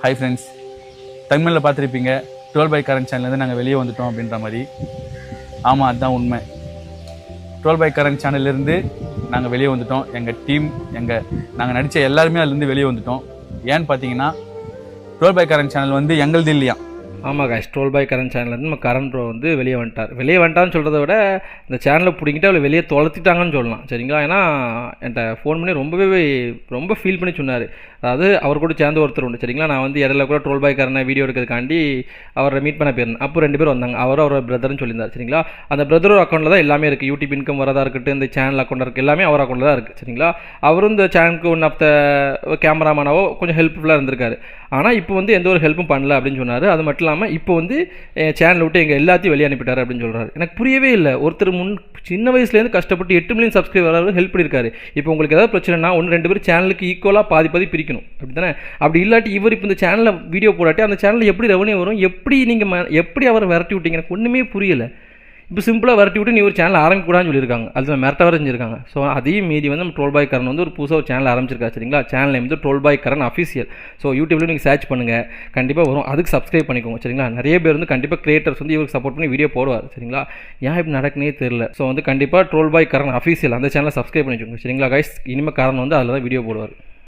Hi friends, தமிழில் பார்த்துருப்பீங்க 12 by Karan சேனல்லேருந்து நாங்கள் வெளியே வந்துட்டோம் அப்படின்ற மாதிரி. ஆமாம், அதுதான் உண்மை. 12 by Karan சேனல்லேருந்து நாங்கள் வெளியே வந்துட்டோம். எங்கள் டீம், நாங்கள் நடித்த எல்லாருமே அதுலேருந்து வெளியே வந்துட்டோம். ஏன்னு பார்த்தீங்கன்னா 12 by Karan சேனல் வந்து எங்களுது இல்லையா. ஆமாம் காய்ஸ், 12 by Karan சேனல்லேருந்து நம்ம கரண் ப்ரோ வந்து வெளியே வந்துட்டான்னு சொல்கிறத விட இந்த சேனலை பிடிங்கிட்டு அவளை வெளியே தொலைச்சிட்டாங்கன்னு சொல்லலாம். சரிங்களா? ஏன்னா என்கிட்ட ஃபோன் பண்ணி ரொம்ப ஃபீல் பண்ணி சொன்னார். அதாவது அவர் கூட சேர்ந்து ஒருத்தர் உண்டு. சரிங்களா? நான் வந்து இடையில கூட 12 by Karan வீடியோ எடுக்கிறதுக்காண்டி அவரை மீட் பண்ண போயிருந்தேன். அப்போ 2 பேர் வந்தாங்க. அவரோட பிரதர்னு சொல்லியிருந்தார். சரிங்களா? அந்த பிரதரோட அக்கௌண்ட்டில் தான் எல்லாமே இருக்குது. யூடியூப் இன்கம் வரதா இருக்கட்டும், இந்த சேனல் அக்கௌண்ட் இருக்குது, எல்லாமே அவர் அக்கௌண்ட்டில் தான் இருக்குது. சரிங்களா? அவரும் இந்த சேனலுக்கு ஒன் ஆஃப் த கேமராமேனாவோ கொஞ்சம் ஹெல்ப்ஃபுல்லாக இருந்திருக்காரு. ஆனால் இப்போ வந்து எந்த ஒரு ஹெல்ப்பும் பண்ணல அப்படின்னு சொன்னார். அது மட்டும் இல்லாமல் இப்போ வந்து சேனல் விட்டு எங்கள் எல்லாத்தையும் வெளியே அனுப்பிட்டார் அப்படின்னு சொல்கிறாரு. எனக்கு புரியவே இல்லை. ஒருத்தர் சின்ன வயசுலேருந்து கஷ்டப்பட்டு 8 மில்லியன் சப்ஸ்கிரைபர் ஹெல்ப் பண்ணியிருக்காரு. இப்போ உங்களுக்கு ஏதாவது பிரச்சனைனா 1-2 பேர் சேனலுக்கு ஈக்குவலாக பாதி பிரிக்கணும். அப்படி தானே? அப்படி இல்லாட்டி இவர் இப்போ இந்த சேனலில் வீடியோ போடாட்டி அந்த சேனலில் எப்படி ரெவன்யூ வரும்? எப்படி அவரை விரட்டி விட்டீங்க? எனக்கு ஒன்றுமே புரியலை. இப்போ சிம்பிளாக விரட்டி விட்டு நீ ஒரு சேனல் ஆரம்பிக்கூடாதுன்னு சொல்லியிருக்காங்க. அதில் மிரட்ட வர செஞ்சுருக்காங்க. ஸோ அதையும் மீறி வந்து நம்ம 12 by Karan வந்து ஒரு புதுசாக ஒரு சேனல் ஆரம்பிச்சிருக்கா. சரிங்களா? சேனல் நேம் வந்து 12 by Karan அஃபிஷியல். ஸோ யூடியூப்ல நீங்கள் சர்ச் பண்ணுங்கள், கண்டிப்பாக வரும். அதுக்கு சப்ஸ்கிரைப் பண்ணிக்கோங்க. சரிங்களா? நிறைய பேர் வந்து கண்டிப்பாக கிரியேட்டர்ஸ் வந்து இவருக்கு சப்போர்ட் பண்ணி வீடியோ போடுவார். சரிங்களா? ஏன் இப்படி நடக்குனே தெரியல. ஸோ வந்து கண்டிப்பாக 12 by Karan அஃபிஷியல் அந்த சேனலை சப்ஸ்கிரைப் பண்ணிக்கோங்க. சரிங்களா கைஸ்? இனிமேல் Karan வந்து அதில் தான் வீடியோ போடுவார்.